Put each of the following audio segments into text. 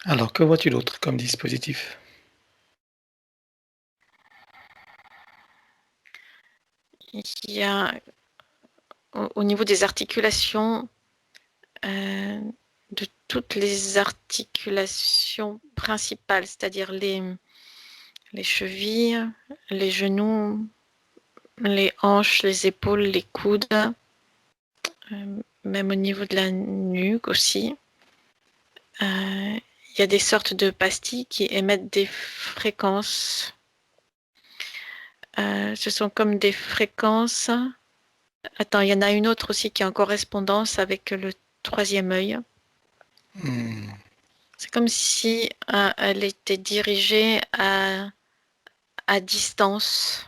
Alors, que vois-tu d'autre comme dispositif? Il y a au niveau des articulations, de toutes les articulations principales, c'est-à-dire les chevilles, les genoux, les hanches, les épaules, les coudes, même au niveau de la nuque aussi. Il y a des sortes de pastilles qui émettent des fréquences. Ce sont comme des fréquences. Attends, il y en a une autre aussi qui est en correspondance avec le troisième œil. C'est comme si elle était dirigée à distance.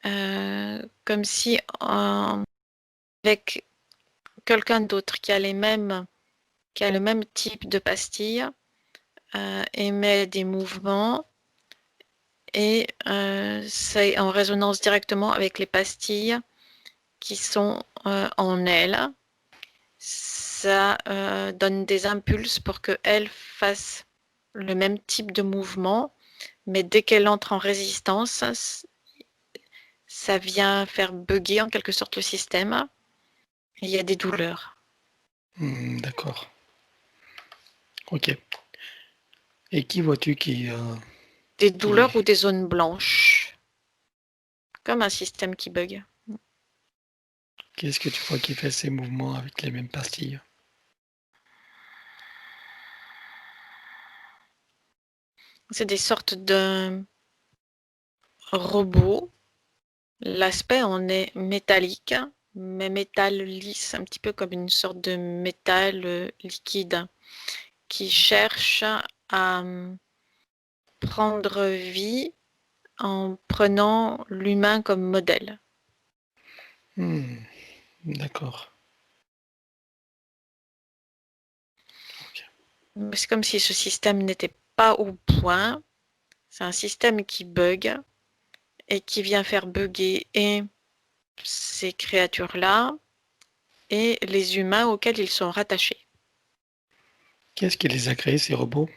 Comme si avec quelqu'un d'autre qui a le même type de pastille, émet des mouvements et c'est en résonance directement avec les pastilles qui sont en elle. Ça donne des impulses pour qu'elle fasse le même type de mouvement, mais dès qu'elle entre en résistance, ça vient faire bugger en quelque sorte le système. Il y a des douleurs. D'accord. Ok. Et qui vois-tu Des qui... douleurs ou des zones blanches, comme un système qui bug. Qu'est-ce que tu vois qui fait ces mouvements avec les mêmes pastilles? C'est des sortes de robots. L'aspect en est métallique, mais métal lisse, un petit peu comme une sorte de métal liquide qui cherche à prendre vie en prenant l'humain comme modèle. D'accord. Ok. C'est comme si ce système n'était pas au point. C'est un système qui bug et qui vient faire bugger et ces créatures-là et les humains auxquels ils sont rattachés. Qu'est-ce qui les a créés, ces robots?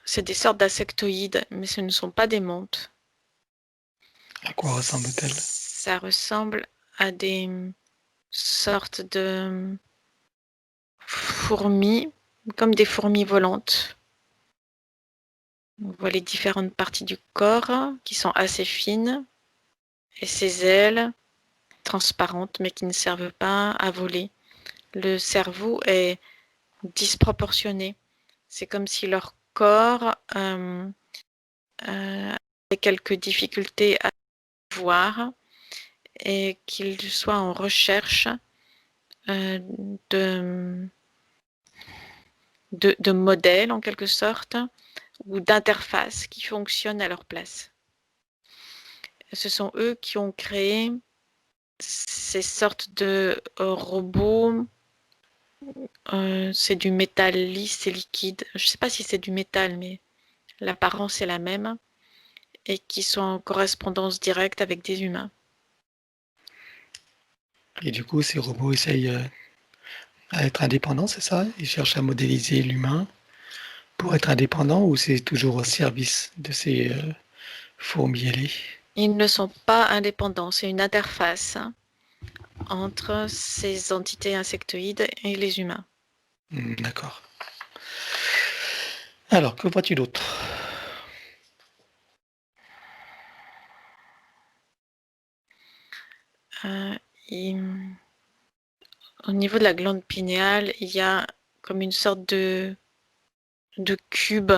C'est des sortes d'insectoïdes, mais ce ne sont pas des montes. À quoi ressemble-t-elle? Ça ressemble à des sortes de fourmis, comme des fourmis volantes. On voit les différentes parties du corps qui sont assez fines et ces ailes transparentes mais qui ne servent pas à voler. Le cerveau est disproportionné. C'est comme si leur corps avait quelques difficultés à voir et qu'ils soient en recherche euh, de, de modèles en quelque sorte ou d'interfaces qui fonctionnent à leur place. Ce sont eux qui ont créé ces sortes de robots. C'est du métal lisse et liquide. Je ne sais pas si c'est du métal, mais l'apparence est la même et qui sont en correspondance directe avec des humains. Et du coup, ces robots essayent à être indépendants, c'est ça? Ils cherchent à modéliser l'humain pour être indépendants ou c'est toujours au service de ces fourmis ailées? Ils ne sont pas indépendants, c'est une interface entre ces entités insectoïdes et les humains. D'accord. Alors, que vois-tu d'autre? Et, au niveau de la glande pinéale, il y a comme une sorte de cube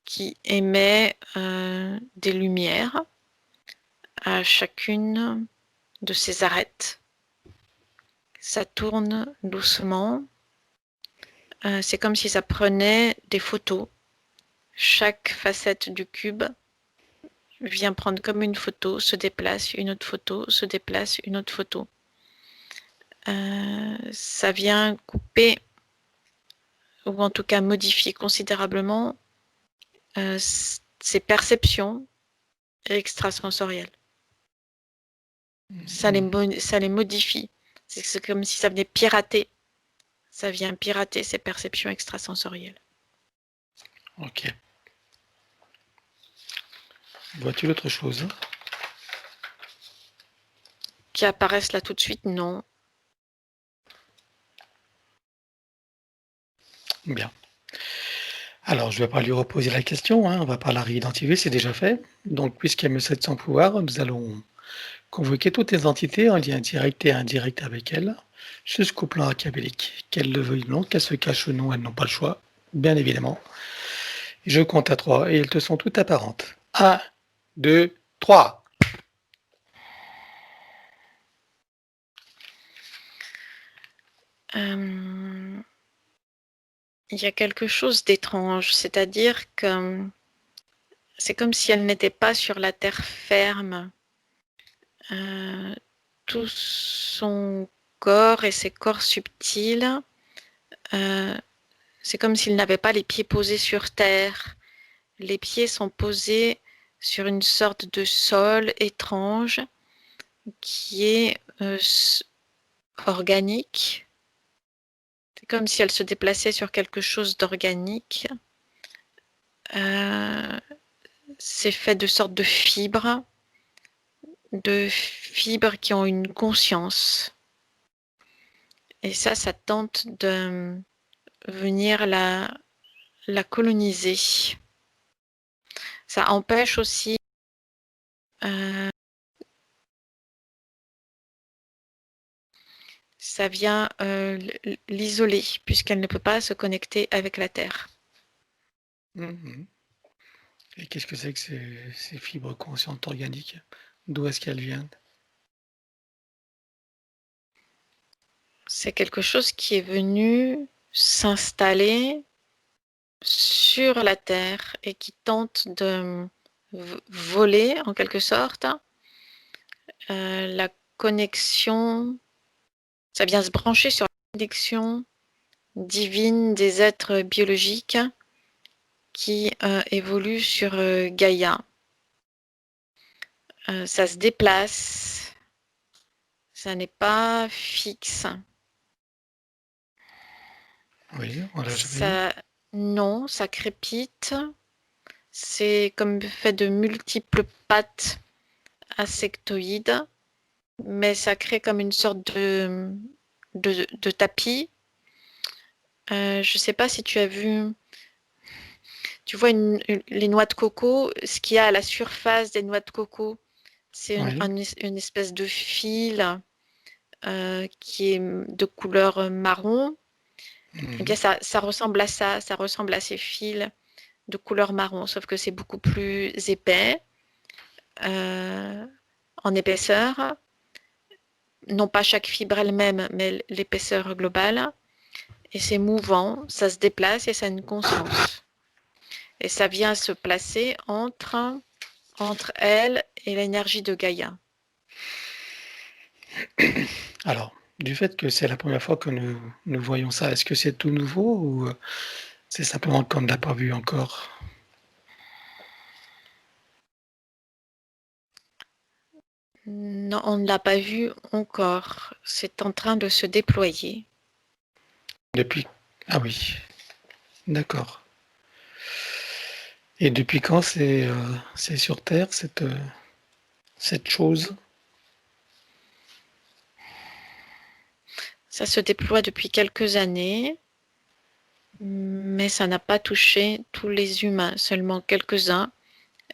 qui émet des lumières à chacune de ces arêtes. Ça tourne doucement. C'est comme si ça prenait des photos. Chaque facette du cube vient prendre comme une photo, se déplace, une autre photo, se déplace, une autre photo. Ça vient couper ou en tout cas modifier considérablement ses perceptions extrasensorielles. Ça les modifie. C'est comme si ça venait pirater. Ça vient pirater ces perceptions extrasensorielles. Ok. Vois-tu autre chose? Qui apparaissent là tout de suite, non. Bien. Alors, je ne vais pas lui reposer la question, hein, on ne va pas la réidentifier, c'est déjà fait. Donc, puisqu'elle me cède son pouvoir, nous allons convoquer toutes les entités en lien direct et indirect avec elle, jusqu'au plan acabélique. Qu'elles le veuillent ou non, qu'elles se cachent ou non, elles n'ont pas le choix, bien évidemment. Je compte à 3 et elles te sont toutes apparentes. 1, 2, 3. Il y a quelque chose d'étrange, c'est-à-dire que c'est comme si elle n'était pas sur la terre ferme. Tout son corps et ses corps subtils, c'est comme s'il n'avait pas les pieds posés sur terre. Les pieds sont posés sur une sorte de sol étrange qui est organique. C'est comme si elle se déplaçait sur quelque chose d'organique. C'est fait de sortes de fibres qui ont une conscience. Et ça tente de venir la coloniser. Ça empêche aussi ça vient l'isoler puisqu'elle ne peut pas se connecter avec la Terre. Et qu'est-ce que c'est que ces fibres conscientes organiques? D'où est-ce qu'elles viennent? C'est quelque chose qui est venu s'installer sur la Terre et qui tente de voler en quelque sorte la connexion. Ça vient se brancher sur la connexion divine des êtres biologiques qui évoluent sur Gaïa. Ça se déplace, ça n'est pas fixe. Oui, on l'a jamais vu. Ça, non, ça crépite. C'est comme fait de multiples pattes insectoïdes, mais ça crée comme une sorte de tapis. Je ne sais pas si tu as vu, tu vois les noix de coco, ce qu'il y a à la surface des noix de coco, c'est une espèce de fil qui est de couleur marron. Eh bien, ça ressemble à ça, ça ressemble à ces fils de couleur marron, sauf que c'est beaucoup plus épais en épaisseur. Non pas chaque fibre elle-même, mais l'épaisseur globale. Et c'est mouvant, ça se déplace et ça a une conscience. Et ça vient se placer entre elle et l'énergie de Gaïa. Alors, du fait que c'est la première fois que nous voyons ça, est-ce que c'est tout nouveau ou c'est simplement qu'on ne l'a pas vu encore? Non, on ne l'a pas vu encore. C'est en train de se déployer. Depuis... Ah oui, d'accord. Et depuis quand c'est sur Terre, cette chose? Ça se déploie depuis quelques années, mais ça n'a pas touché tous les humains, seulement quelques-uns.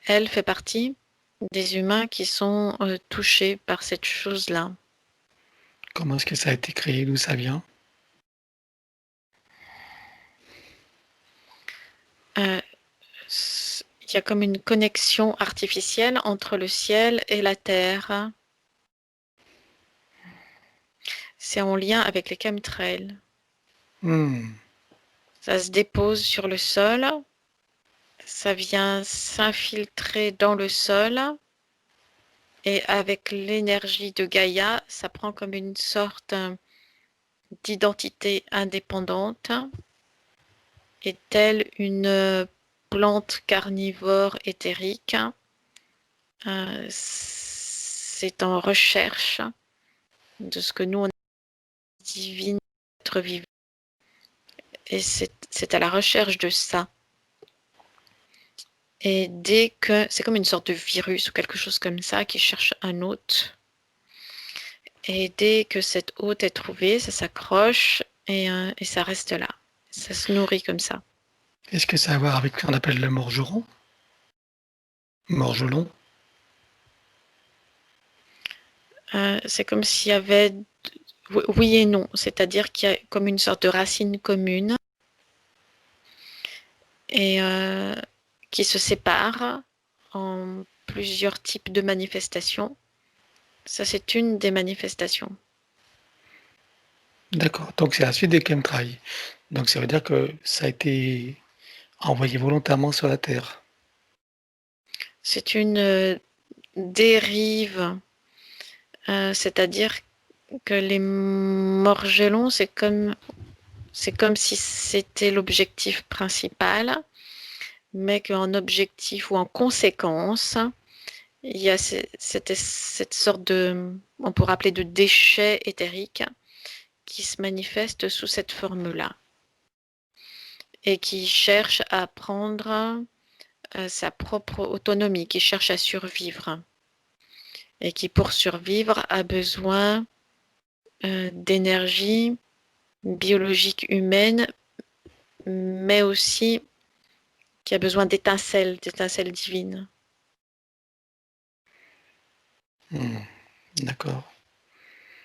Elle fait partie des humains qui sont touchés par cette chose-là. Comment est-ce que ça a été créé? D'où ça vient? Il y a comme une connexion artificielle entre le ciel et la terre. C'est en lien avec les chemtrails. Ça se dépose sur le sol, ça vient s'infiltrer dans le sol et avec l'énergie de Gaïa, ça prend comme une sorte d'identité indépendante et telle une plante carnivore éthérique c'est en recherche de ce que nous, on divine, être vivant. Et c'est à la recherche de ça. Et dès que c'est comme une sorte de virus ou quelque chose comme ça qui cherche un hôte. Et dès que cet hôte est trouvé, ça s'accroche et ça reste là. Ça se nourrit comme ça. Est-ce que ça a à voir avec ce qu'on appelle le morgeron? Morgelon? C'est comme s'il y avait oui et non, c'est-à-dire qu'il y a comme une sorte de racine commune et qui se sépare en plusieurs types de manifestations. Ça, c'est une des manifestations. D'accord, donc c'est la suite des chemtrails. Donc ça veut dire que ça a été envoyé volontairement sur la Terre. C'est une dérive, c'est-à-dire que les morgelons, c'est comme si c'était l'objectif principal, mais qu'en objectif ou en conséquence, il y a cette sorte de, on pourrait appeler de déchet éthérique qui se manifeste sous cette forme-là et qui cherche à prendre sa propre autonomie, qui cherche à survivre et qui, pour survivre, a besoin d'énergie biologique humaine, mais aussi qui a besoin d'étincelles divines. D'accord.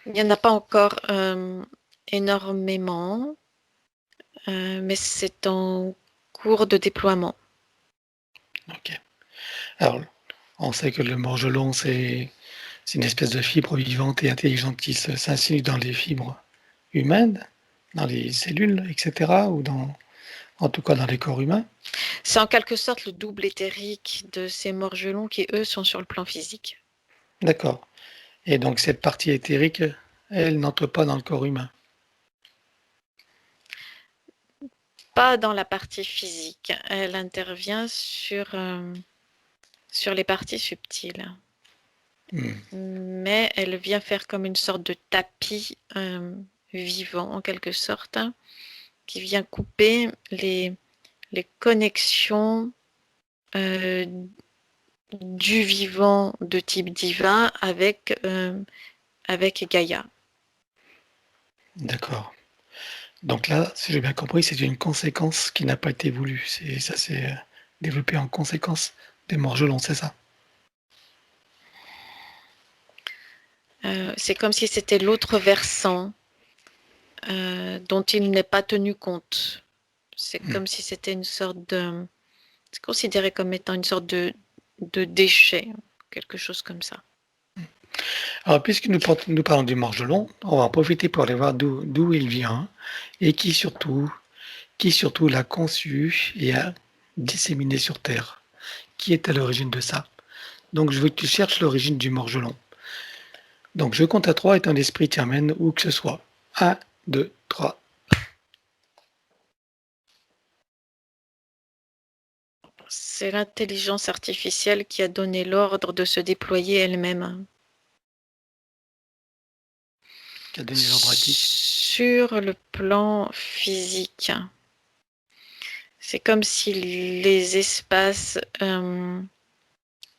Il n'y en a pas encore énormément, mais c'est en cours de déploiement. Ok. Alors, on sait que le morgelon, c'est une espèce de fibre vivante et intelligente qui s'insinue dans les fibres humaines, dans les cellules, etc., ou en tout cas dans les corps humains. C'est en quelque sorte le double éthérique de ces morgelons qui, eux, sont sur le plan physique. D'accord. Et donc cette partie éthérique, elle n'entre pas dans le corps humain. Pas dans la partie physique. Elle intervient sur les parties subtiles. Mais elle vient faire comme une sorte de tapis vivant, en quelque sorte, qui vient couper les connexions du vivant de type divin avec Gaïa. D'accord. Donc là, si j'ai bien compris, c'est une conséquence qui n'a pas été voulue. Ça s'est développé en conséquence des morgelons, c'est ça? C'est comme si c'était l'autre versant dont il n'est pas tenu compte. C'est comme si c'était une sorte de... C'est considéré comme étant une sorte de déchet, quelque chose comme ça. Alors, puisque nous parlons du morgelon, on va en profiter pour aller voir d'où il vient et qui surtout l'a conçu et a disséminé sur Terre. Qui est à l'origine de ça? Donc, je veux que tu cherches l'origine du morgelon. Donc, je compte à 3 et ton esprit t'y amène où que ce soit. 1, 2, 3. C'est l'intelligence artificielle qui a donné l'ordre de se déployer elle-même. Qui a donné l'ordre à qui? Sur le plan physique, c'est comme si les espaces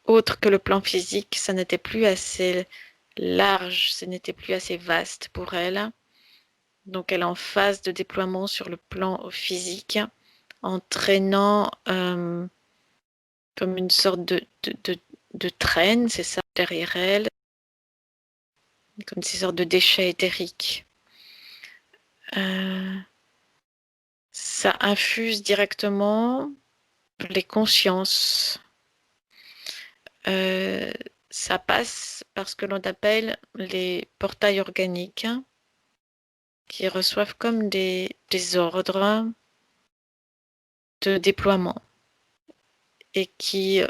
autres que le plan physique, ça n'était plus assez large, ce n'était plus assez vaste pour elle. Donc elle est en phase de déploiement sur le plan physique, entraînant comme une sorte de traîne, c'est ça, derrière elle, comme ces sortes de déchets éthériques. Ça infuse directement les consciences. Ça passe par ce que l'on appelle les portails organiques, qui reçoivent comme des ordres de déploiement et qui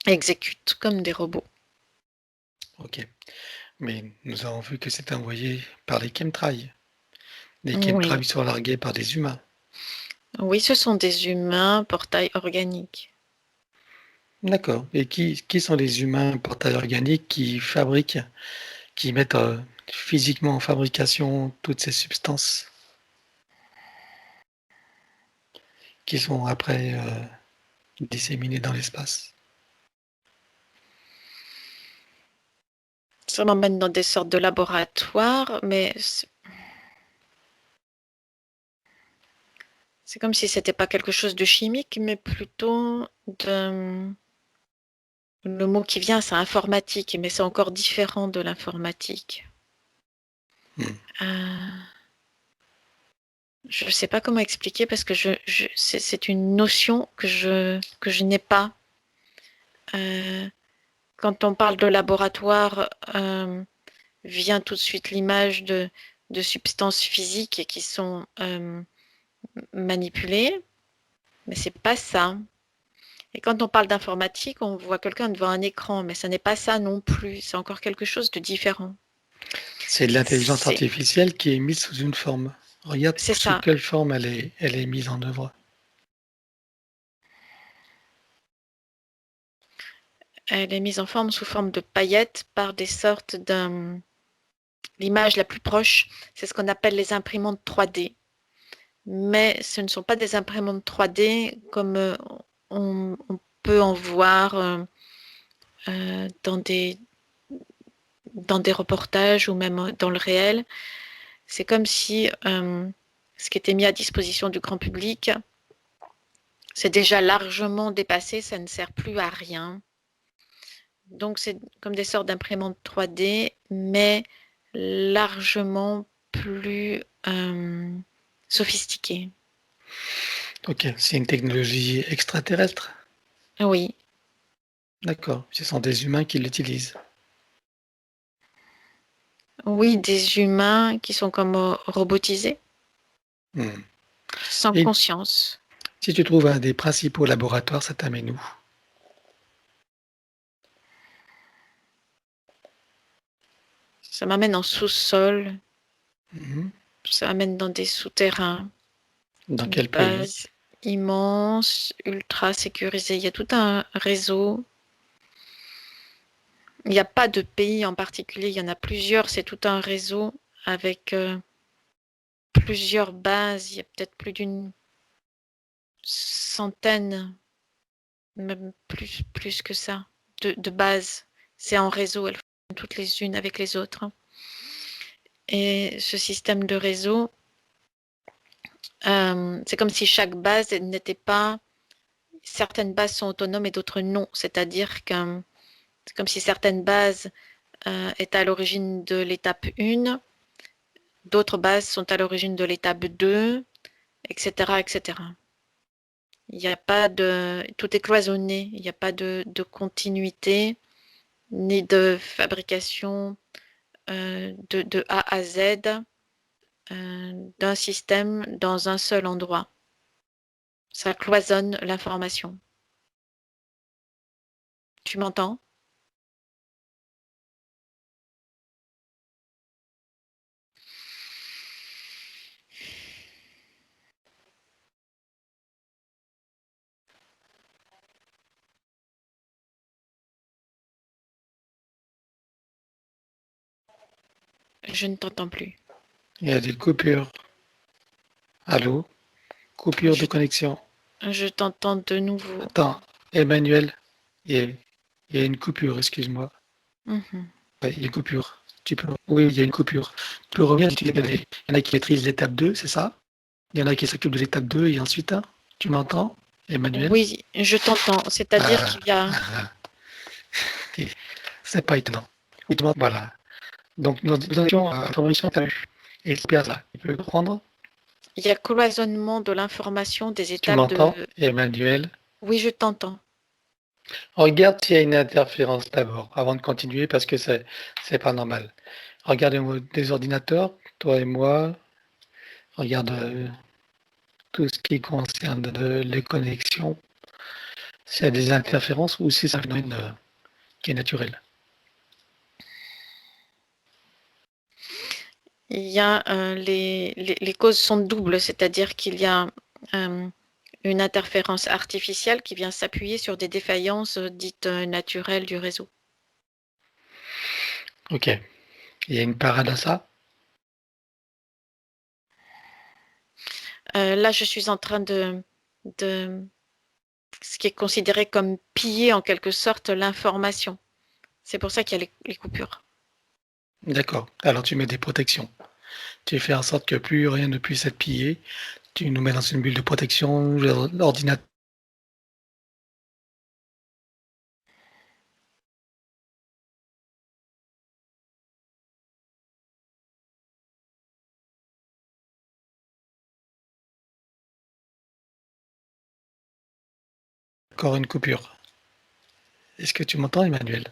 exécutent comme des robots. Ok. Mais nous avons vu que c'est envoyé par les chemtrails. Les Oui. chemtrails sont largués par des humains. Oui, ce sont des humains, portails organiques. D'accord. Et qui sont les humains porteurs organiques qui fabriquent, qui mettent physiquement en fabrication toutes ces substances qui sont après disséminées dans l'espace? Ça m'emmène dans des sortes de laboratoires, mais c'est comme si c'était pas quelque chose de chimique, mais plutôt de... Le mot qui vient, c'est informatique, mais c'est encore différent de l'informatique. Je ne sais pas comment expliquer parce que c'est une notion que je n'ai pas. Quand on parle de laboratoire, vient tout de suite l'image de substances physiques qui sont manipulées, mais c'est pas ça. Et quand on parle d'informatique, on voit quelqu'un devant un écran, mais ce n'est pas ça non plus. C'est encore quelque chose de différent. C'est de l'intelligence artificielle qui est mise sous une forme. Regarde C'est sous ça. quelle forme elle est mise en œuvre. Elle est mise en forme sous forme de paillettes par des sortes d'un... L'image la plus proche, c'est ce qu'on appelle les imprimantes 3D. Mais ce ne sont pas des imprimantes 3D comme on peut en voir dans des reportages ou même dans le réel. C'est comme si ce qui était mis à disposition du grand public, c'est déjà largement dépassé, ça ne sert plus à rien. Donc c'est comme des sortes d'imprimantes 3D, mais largement plus sophistiquées. Ok, c'est une technologie extraterrestre. Oui. D'accord, ce sont des humains qui l'utilisent. Oui, des humains qui sont comme robotisés, sans Et conscience. si tu trouves un des principaux laboratoires, ça t'amène où? Ça m'amène en sous-sol, Mhm. ça m'amène dans des souterrains, Dans une quel pays? base immense, ultra sécurisée. Il y a tout un réseau. Il n'y a pas de pays en particulier, il y en a plusieurs. C'est tout un réseau avec plusieurs bases. Il y a peut-être plus d'une centaine, même plus que ça, de bases. C'est en réseau, elles font toutes les unes avec les autres. Et ce système de réseau, c'est comme si chaque base n'était pas... Certaines bases sont autonomes et d'autres non. C'est-à-dire que c'est comme si certaines bases étaient à l'origine de l'étape 1, d'autres bases sont à l'origine de l'étape 2, etc., etc. Il n'y a pas de... Tout est cloisonné, il n'y a pas de continuité, ni de fabrication de A à Z d'un système dans un seul endroit. Ça cloisonne l'information. Tu m'entends? Je ne t'entends plus. Il y a des coupures. Allô? Coupure de Je, connexion. je t'entends de nouveau. Attends, Emmanuel, il y a, il y a une coupure, excuse-moi. Mhm. Ouais, il y a une coupure. Tu peux... Oui, il y a une coupure. Tu peux revenir, il y en a qui maîtrisent l'étape 2, c'est ça? Il y en a qui s'occupent de l'étape 2 et ensuite, hein, tu m'entends, Emmanuel? Oui, je t'entends. C'est-à-dire Ah, qu'il y a, ah, c'est pas étonnant. Oui, voilà. Donc, nous étions à l'information que tu as eue. Et c'est là. Tu peux comprendre? il y a cloisonnement de l'information des Tu étapes m'entends, de... Emmanuel? Oui, je t'entends. Regarde s'il y a une interférence d'abord, avant de continuer, parce que c'est pas normal. Regarde des ordinateurs, toi et moi, regarde tout ce qui concerne les connexions, s'il y a des interférences ou si c'est un phénomène qui est naturel. Il y a les causes sont doubles, c'est-à-dire qu'il y a euh, une interférence artificielle qui vient s'appuyer sur des défaillances dites naturelles du réseau. Ok. Il y a une parade à ça? Là, je suis en train de ce qui est considéré comme piller en quelque sorte l'information. C'est pour ça qu'il y a les coupures. D'accord. Alors tu mets des protections. Tu fais en sorte que plus rien ne puisse être pillé. Tu nous mets dans une bulle de protection, l'ordinateur. Encore une coupure. Est-ce que tu m'entends, Emmanuel?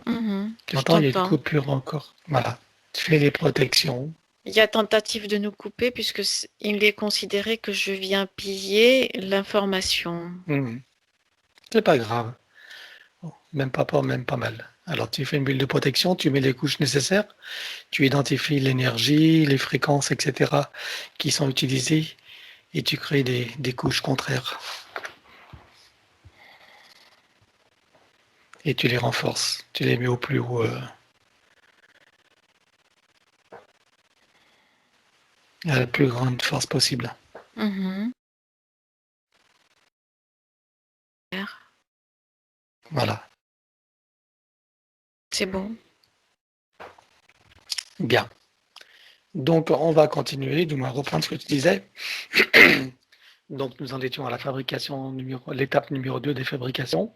Tu Je m'entends? Il y a une t'entends. coupure encore. Voilà. Tu fais les protections. Il y a tentative de nous couper puisque il est considéré que je viens piller l'information. Mhm. C'est pas grave. Bon, même pas fort, même pas mal. Alors tu fais une bulle de protection, tu mets les couches nécessaires, tu identifies l'énergie, les fréquences, etc. qui sont utilisées et tu crées des couches contraires. Et tu les renforces. Tu les mets au plus haut. À la plus grande force possible. Mhm. Voilà. C'est bon. Bien. Donc, on va continuer, du moins reprendre ce que tu disais. Donc, nous en étions à la fabrication l'étape numéro 2 des fabrications.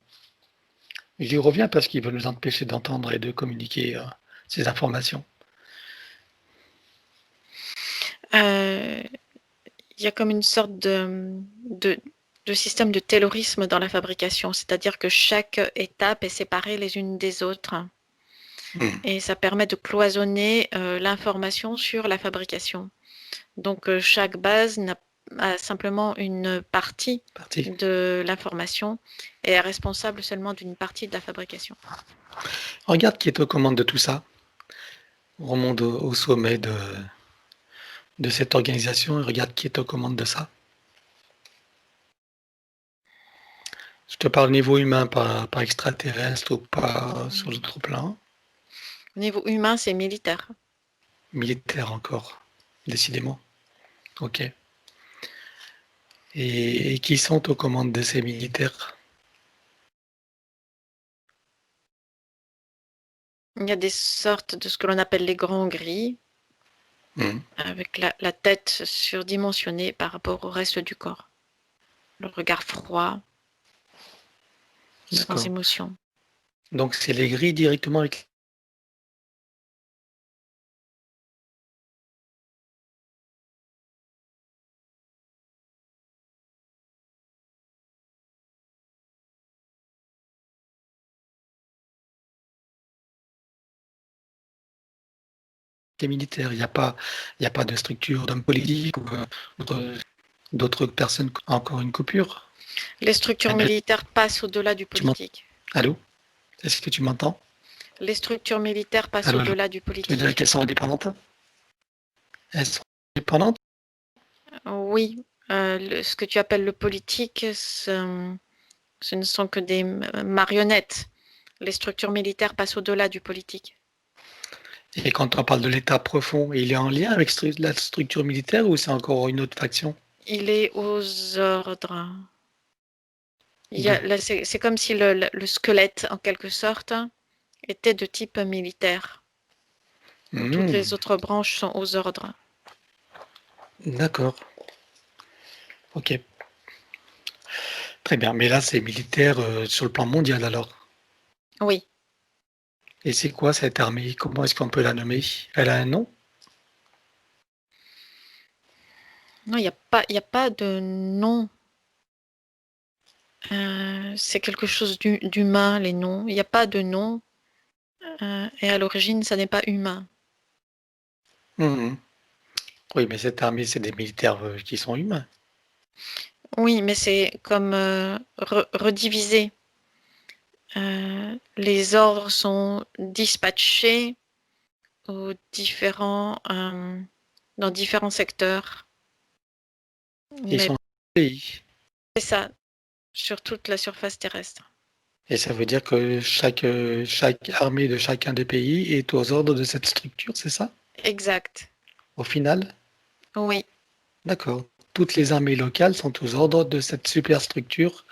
J'y reviens parce qu'il veut nous empêcher d'entendre et de communiquer ces informations. Il y a comme une sorte de système de taylorisme dans la fabrication, c'est-à-dire que chaque étape est séparée les unes des autres. Et ça permet de cloisonner l'information sur la fabrication. Donc chaque base a simplement une partie de l'information et est responsable seulement d'une partie de la fabrication. Regarde qui est aux commandes de tout ça. On remonte au sommet de cette organisation et regarde qui est aux commandes de ça. Je te parle niveau humain, pas extraterrestre ou pas sur d'autres plans. Au niveau humain, c'est militaire. Militaire encore, décidément. Ok. Et qui sont aux commandes de ces militaires? Il y a des sortes de ce que l'on appelle les grands gris, avec la tête surdimensionnée par rapport au reste du corps. Le regard froid, sans émotion. Donc c'est les gris directement avec les militaires. Il n'y a pas de structure d'homme politique ou d'autres personnes, encore une coupure. Les structures militaires passent au-delà du politique. Allô? Est-ce que tu m'entends? Les structures militaires passent au-delà du politique. Tu veux dire qu'elles sont indépendantes? Elles sont indépendantes? Oui, ce que tu appelles le politique, ce ne sont que des marionnettes. Les structures militaires passent au-delà du politique. Et quand on parle de l'État profond, il est en lien avec la structure militaire ou c'est encore une autre faction? Il est aux ordres. C'est comme si le squelette, en quelque sorte, était de type militaire. Toutes les autres branches sont aux ordres. D'accord. Ok. Très bien. Mais là, c'est militaire sur le plan mondial alors. Oui. Et c'est quoi cette armée? Comment est-ce qu'on peut la nommer? Elle a un nom? Non, il n'y a pas de nom. C'est quelque chose d'humain, les noms. Il n'y a pas de nom. Et à l'origine, ça n'est pas humain. Oui, mais cette armée, c'est des militaires qui sont humains. Oui, mais c'est comme redivisé. Les ordres sont dispatchés dans différents secteurs. Ils sont dans le pays. C'est ça, sur toute la surface terrestre. Et ça veut dire que chaque armée de chacun des pays est aux ordres de cette structure, c'est ça? Exact. Au final? Oui, D'accord. Toutes les armées locales sont aux ordres de cette superstructure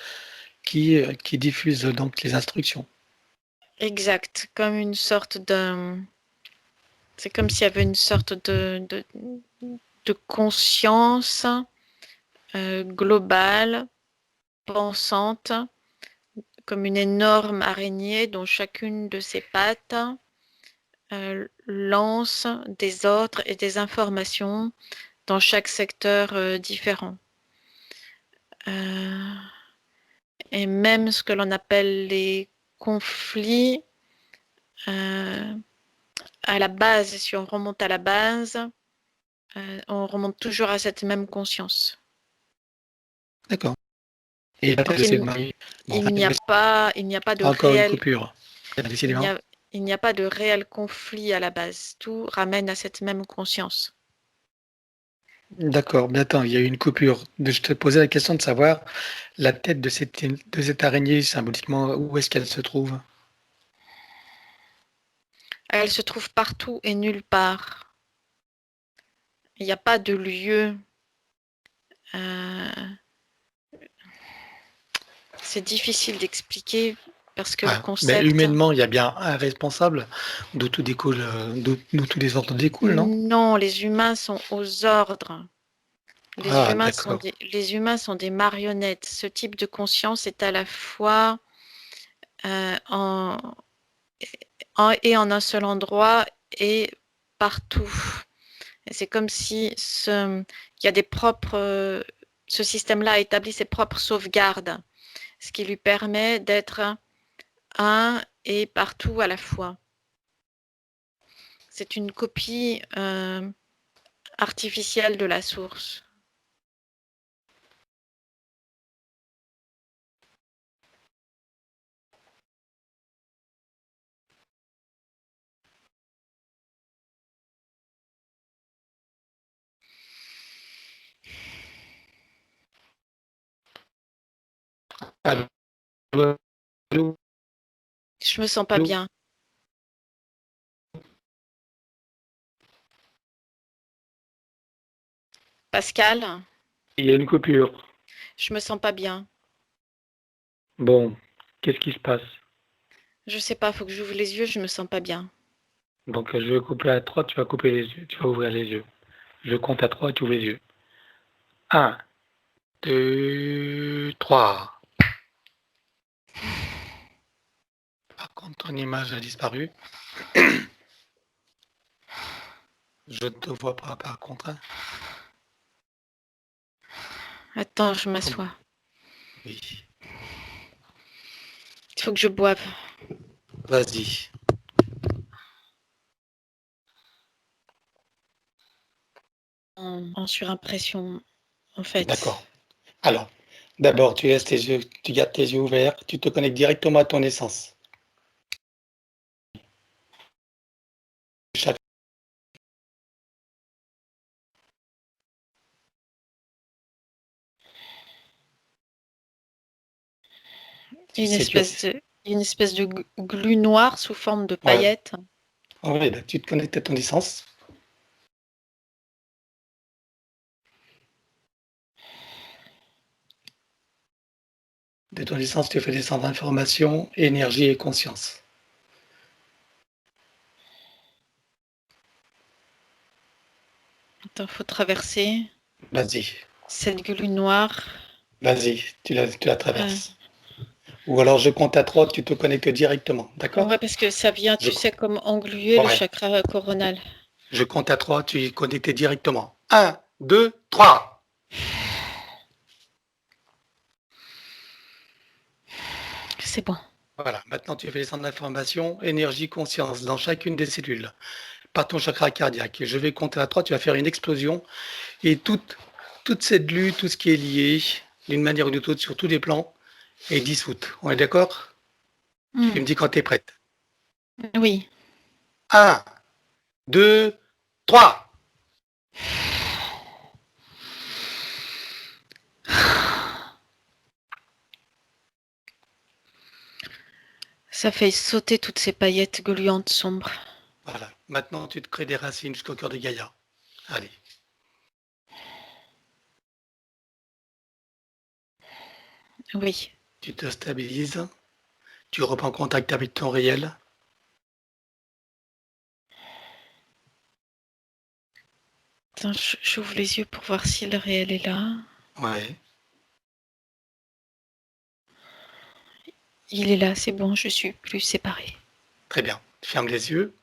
qui diffuse donc les instructions. exact. Comme une sorte de... C'est comme s'il y avait une sorte de conscience globale, pensante, comme une énorme araignée dont chacune de ses pattes lance des ordres et des informations dans chaque secteur différent. Et même ce que l'on appelle les conflits, à la base, si on remonte à la base, on remonte toujours à cette même conscience. D'accord. Et la tête Donc de cette mariée, bon, en fait, il n'y a pas de encore une réel, coupure. il n'y Décidément. a, il n'y a pas de réel conflit à la base. Tout ramène à cette même conscience. D'accord, mais attends, il y a eu une coupure. Je te posais la question de savoir la tête de cette araignée, symboliquement, où est-ce qu'elle se trouve? Elle se trouve partout et nulle part. Il n'y a pas de lieu. C'est difficile d'expliquer parce que le Ah, mais concept... humainement, il y a bien un responsable d'où tout découle, d'où tous les ordres découlent, non? Non, les humains sont aux ordres. Ah, d'accord. Les humains sont des marionnettes. Ce type de conscience est à la fois euh, en, et en un seul endroit et partout. Et c'est comme si il y a des propres, ce système-là a établi ses propres sauvegardes, ce qui lui permet d'être un et partout à la fois. C'est une copie artificielle de la source. Allô, allô, allô, Je me sens pas allô. bien. Pascal, Il y a une coupure. je me sens pas bien. Bon, qu'est-ce qui se passe? Je sais pas, faut que j'ouvre les yeux, je me sens pas bien. Donc, je vais couper à 3, tu vas couper les yeux, tu vas ouvrir les yeux. Je compte à 3, tu ouvres les yeux. Un, 2, 3. Par contre, ton image a disparu. Je ne te vois pas, par contre, hein. Attends, je m'assois. Oui. Il faut que je boive. Vas-y. En surimpression, en fait. D'accord. Alors, d'abord, tu gardes tes yeux ouverts, tu te connectes directement à ton essence. Chaque sécurité. Une espèce de glu noir sous forme de Ouais. paillettes. Ouais, bah, tu te connectes à ton essence. De ton essence, tu fais descendre information, énergie et conscience. Attends, faut traverser Vas-y, cette glu noire. vas-y, tu la Euh, traverses. Ou alors je compte à 3, tu te connectes directement, ouais, d'accord? parce que ça vient, Je, tu sais, comme engluer le ouais, chakra coronal. je compte à 3, tu es connecté directement. Un, 2, 3. C'est bon. Voilà, maintenant tu fais descendre l'information, énergie, conscience dans chacune des cellules, par ton chakra cardiaque. Je vais compter à 3, tu vas faire une explosion et toute cette glu, tout ce qui est lié, d'une manière ou d'une autre, sur tous les plans, est dissoute. On est d'accord? Tu Mm. me dis quand tu es prête. Oui. Un, 2, 3. Ça fait sauter toutes ces paillettes gluantes sombres. Voilà. Maintenant, tu te crées des racines jusqu'au cœur de Gaïa. Allez. Oui. Tu te stabilises. Tu reprends contact avec ton réel. Attends, j'ouvre les yeux pour voir si le réel est là. Ouais. Il est là, c'est bon, je suis plus séparée. Très bien. Ferme les yeux.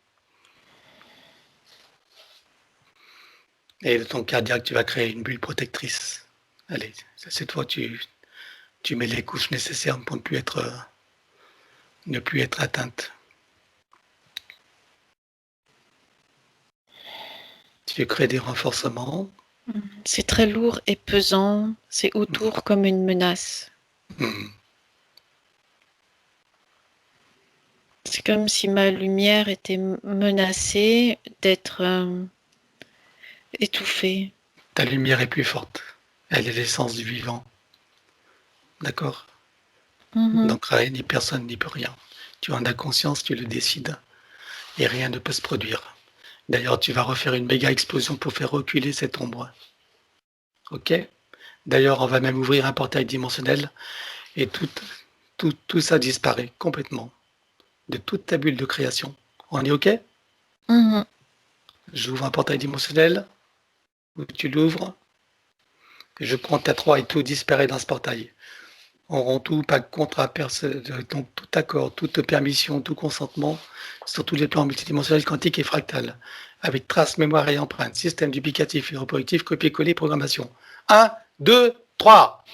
Et de ton cardiaque, tu vas créer une bulle protectrice. Allez, cette fois, tu mets les couches nécessaires pour ne plus être atteinte. Tu crées des renforcements. C'est très lourd et pesant, c'est autour comme une menace. Hmm. C'est comme si ma lumière était menacée d'être étouffée. Ta lumière est plus forte. Elle est l'essence du vivant. D'accord? Donc rien, ni personne, n'y peut rien. Tu en as conscience, tu le décides. Et rien ne peut se produire. D'ailleurs, tu vas refaire une méga explosion pour faire reculer cette ombre. Ok? D'ailleurs, on va même ouvrir un portail dimensionnel et tout ça disparaît complètement de toute ta bulle de création. On est ok? J'ouvre un portail dimensionnel, ou tu l'ouvres, je compte à 3 et tout disparaît dans ce portail. On rend tout, pas de contrat, donc tout accord, toute permission, tout consentement sur tous les plans multidimensionnels, quantiques et fractales, avec traces, mémoire et empreinte, système duplicatif et reproductif, copier-coller, programmation. 1, 2, 3.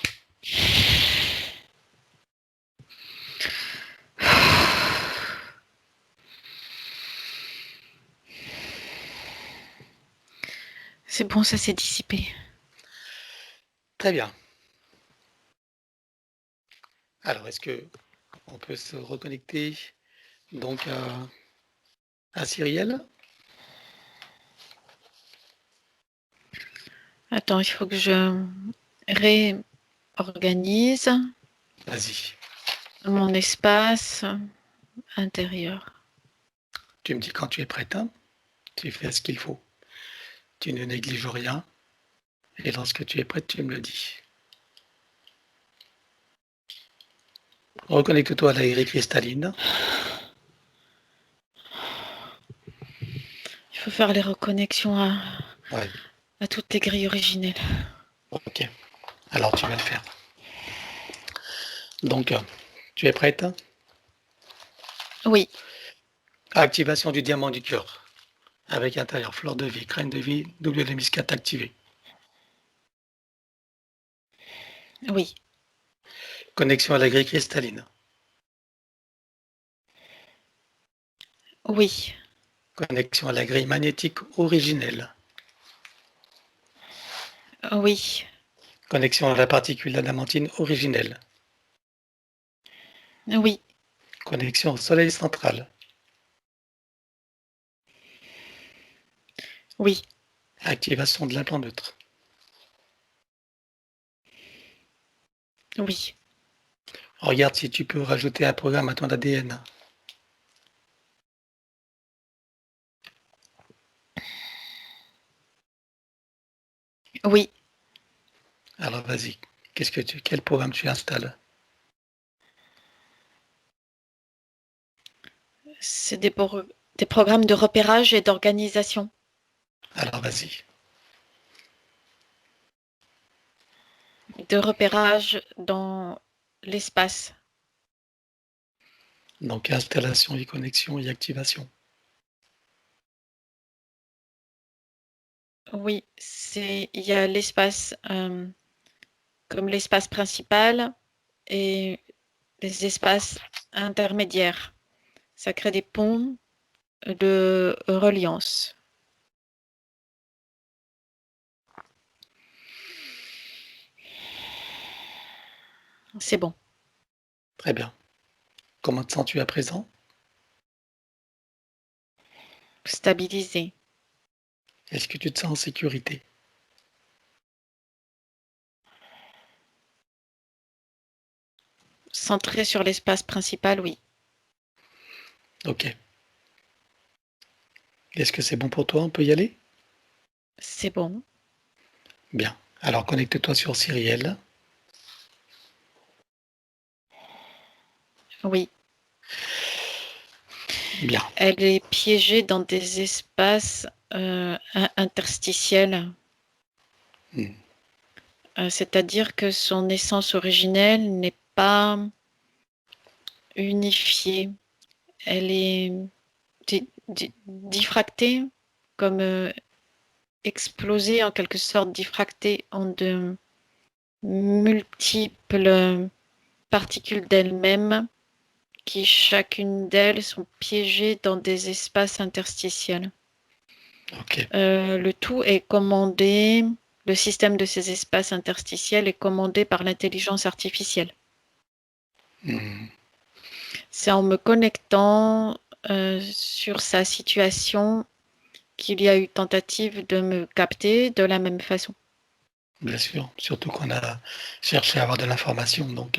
C'est bon, ça s'est dissipé. Très bien. Alors, est-ce que on peut se reconnecter donc à Cyrielle? Attends, il faut que je réorganise Vas-y. mon espace intérieur. Tu me dis quand tu es prête, hein? Tu fais ce qu'il faut. Tu ne négliges rien. Et lorsque tu es prête, tu me le dis. Reconnecte-toi à la grille cristalline. Il faut faire les reconnexions Ouais, à toutes les grilles originelles. ok. Alors tu vas le faire. Donc, tu es prête? Oui, Activation du diamant du cœur. Avec intérieur fleur de vie, crâne de vie, double hémiscate activé. oui, Connexion à la grille cristalline. oui, Connexion à la grille magnétique originelle. oui, Connexion à la particule adamantine originelle. oui, Connexion au soleil central. oui. Activation de l'implant neutre. Oui. Regarde si tu peux rajouter un programme à ton ADN. Oui. Alors vas-y. Quel programme tu installes? C'est des programmes de repérage et d'organisation. Alors vas-y. De repérage dans l'espace. Donc installation et connexion et activation. Oui, il y a l'espace comme l'espace principal et les espaces intermédiaires. Ça crée des ponts de reliance. C'est bon. Très bien. Comment te sens-tu à présent? Stabilisé. Est-ce que tu te sens en sécurité? Centré sur l'espace principal, oui. OK. Est-ce que c'est bon pour toi? On peut y aller? C'est bon. Bien. Alors connecte-toi sur Cyrielle. Oui. Bien. Elle est piégée dans des espaces interstitiels. Mmh. C'est-à-dire que son essence originelle n'est pas unifiée. Elle est diffractée, comme explosée en quelque sorte, diffractée en de multiples particules d'elle-même qui chacune d'elles sont piégées dans des espaces interstitiels. OK. Le tout est commandé, le système de ces espaces interstitiels est commandé par l'intelligence artificielle. Mmh. C'est en me connectant sur sa situation qu'il y a eu tentative de me capter de la même façon. Bien sûr, surtout qu'on a cherché à avoir de l'information, donc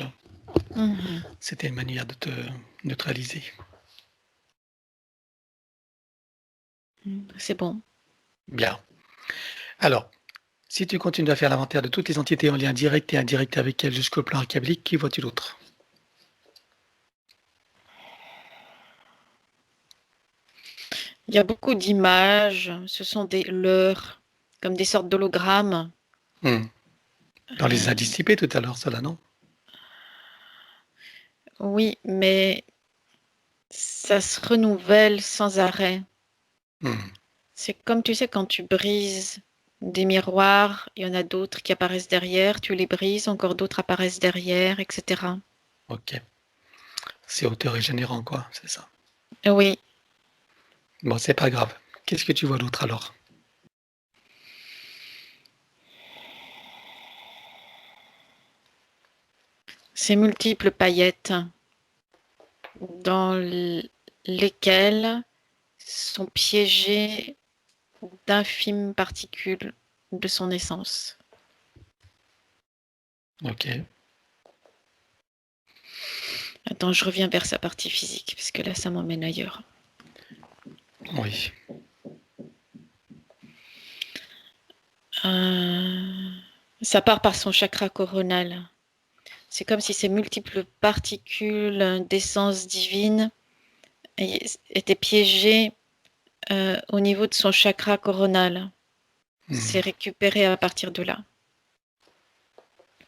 c'était une manière de te neutraliser. C'est bon. Bien. Alors, si tu continues à faire l'inventaire de toutes les entités en lien direct et indirect avec elles jusqu'au plan archaïque, qui vois-tu d'autre? Il y a beaucoup d'images, ce sont des leurres, comme des sortes d'hologrammes. Mmh. On les a dissipés tout à l'heure, cela, non? Oui, mais ça se renouvelle sans arrêt. Mmh. C'est comme, tu sais, quand tu brises des miroirs, il y en a d'autres qui apparaissent derrière, tu les brises, encore d'autres apparaissent derrière, etc. OK. C'est auto-régénérant, quoi, c'est ça. Oui, Bon, c'est pas grave. Qu'est-ce que tu vois d'autre alors? ces multiples paillettes dans lesquelles sont piégées d'infimes particules de son essence. OK. Attends, je reviens vers sa partie physique, parce que là, ça m'emmène ailleurs. Oui. Ça part par son chakra coronal. C'est comme si ces multiples particules d'essence divine étaient piégées au niveau de son chakra coronal. C'est Mmh. récupéré à partir de là.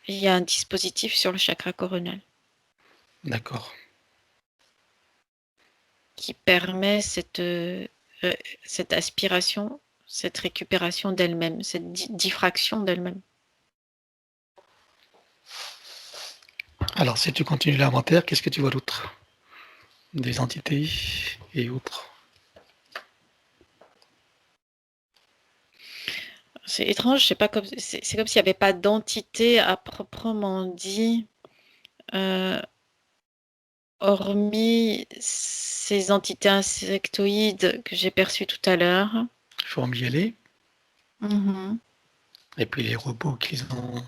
Il y a un dispositif sur le chakra coronal D'accord. qui permet cette aspiration, cette récupération d'elle-même, cette diffraction d'elle-même. Alors, si tu continues l'inventaire, qu'est-ce que tu vois d'autre? Des entités et autres? C'est étrange, c'est comme s'il n'y avait pas d'entité à proprement dit, hormis ces entités insectoïdes que j'ai perçues tout à l'heure. Fourmis-ailés Mhm. et puis les robots qu'ils ont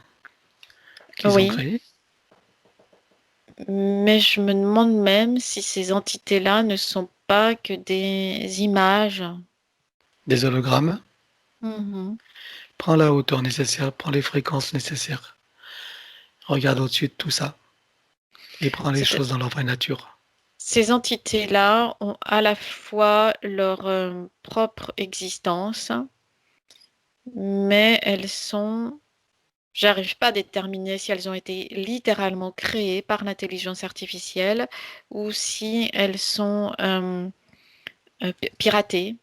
Oui, créés? mais je me demande même si ces entités-là ne sont pas que des images. Des hologrammes? Mhm. Prends la hauteur nécessaire, prends les fréquences nécessaires. Regarde au-dessus de tout ça et prends les C'est- choses dans leur vraie nature. Ces entités-là ont à la fois leur propre existence, mais j'arrive pas à déterminer si elles ont été littéralement créées par l'intelligence artificielle ou si elles sont piratées.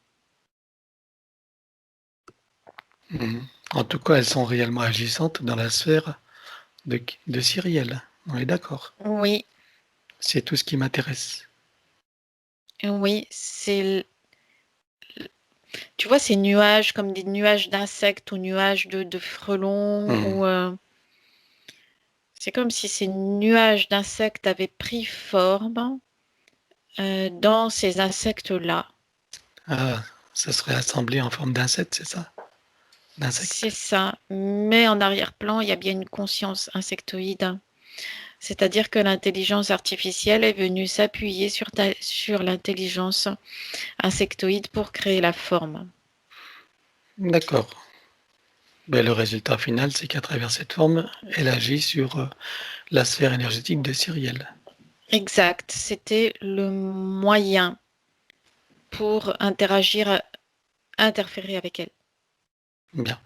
Mmh. En tout cas, elles sont réellement agissantes dans la sphère de Cyrielle. On est d'accord. Oui, C'est tout ce qui m'intéresse. oui, tu vois ces nuages comme des nuages d'insectes ou nuages de frelons Mmh. ou c'est comme si ces nuages d'insectes avaient pris forme dans ces insectes-là. Ah, ça serait assemblé en forme d'insecte, c'est ça? C'est D'insecte? ça. Mais en arrière-plan, il y a bien une conscience insectoïde. C'est-à-dire que l'intelligence artificielle est venue s'appuyer sur l'intelligence insectoïde pour créer la forme. D'accord. Ben, le résultat final, c'est qu'à travers cette forme, elle agit sur la sphère énergétique de Cyrielle. Exact, c'était le moyen pour interagir, interférer avec elle. Bien.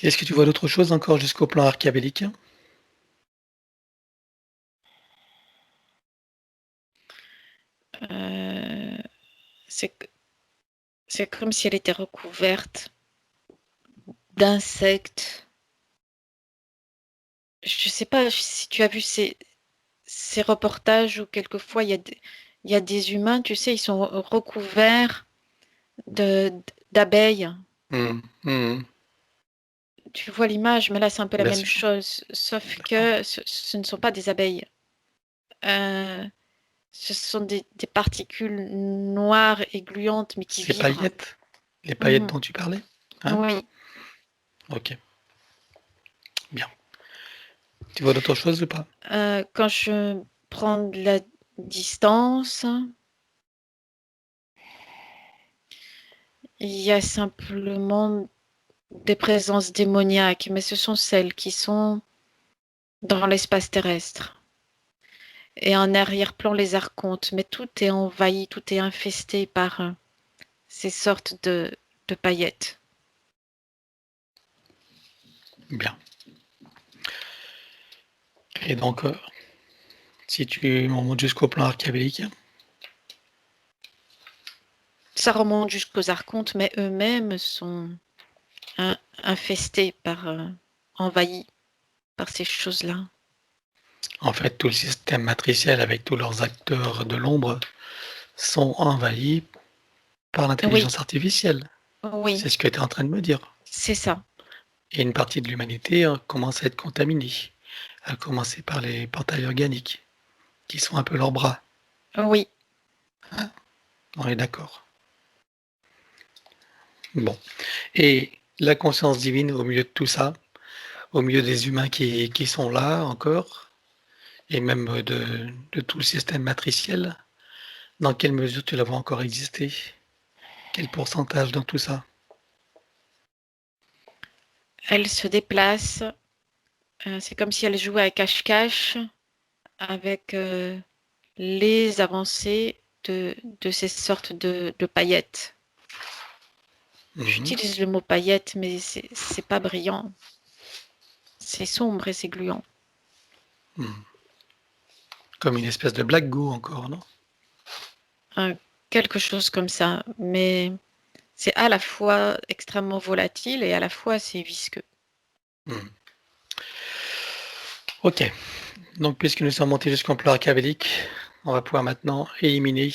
Est-ce que tu vois d'autres choses encore jusqu'au plan archabélique? Euh, c'est c'est comme si elle était recouverte d'insectes. Je ne sais pas si tu as vu ces reportages où quelquefois il y a des humains, tu sais, ils sont recouverts d'abeilles. Mmh, mmh, Tu vois l'image, mais là c'est un peu la bien même sûr, chose, sauf d'accord. que ce ne sont pas des abeilles. Euh, Ce sont des particules noires et gluantes, mais qui Ces vibrent. paillettes? Les paillettes Mhm. dont tu parlais? Hein? Oui. OK, bien. Tu vois d'autres choses ou pas? Quand je prends de la distance, il y a simplement des présences démoniaques, mais ce sont celles qui sont dans l'espace terrestre. Et en arrière-plan, les archontes, mais tout est envahi, tout est infesté par ces sortes de paillettes. Bien. Et donc, si tu montes jusqu'au plan archabélique, Ça remonte jusqu'aux archontes, mais eux-mêmes sont infestés par, envahis par ces choses-là. en fait, tout le système matriciel avec tous leurs acteurs de l'ombre sont envahis par Oui, l'intelligence artificielle. oui, C'est ce que tu es en train de me dire. c'est ça. Et une partie de l'humanité commence à être contaminée, à commencer par les portails organiques, qui sont un peu leurs bras. Oui, Hein, on est d'accord. Bon. Et la conscience divine au milieu de tout ça, au milieu des humains qui sont là encore, et même de tout le système matriciel, dans quelle mesure tu la vois encore exister? Quel pourcentage dans tout ça? elle se déplace. C'est comme si elle jouait à cache-cache avec les avancées de ces sortes de paillettes. Mmh. J'utilise le mot paillettes, mais c'est pas brillant. C'est sombre et c'est gluant. Mmh. Comme une espèce de black goo encore, non? Euh, Quelque chose comme ça. Mais c'est à la fois extrêmement volatile et à la fois c'est visqueux. Mmh. OK. Donc puisque nous sommes montés jusqu'en plan archabélique, on va pouvoir maintenant éliminer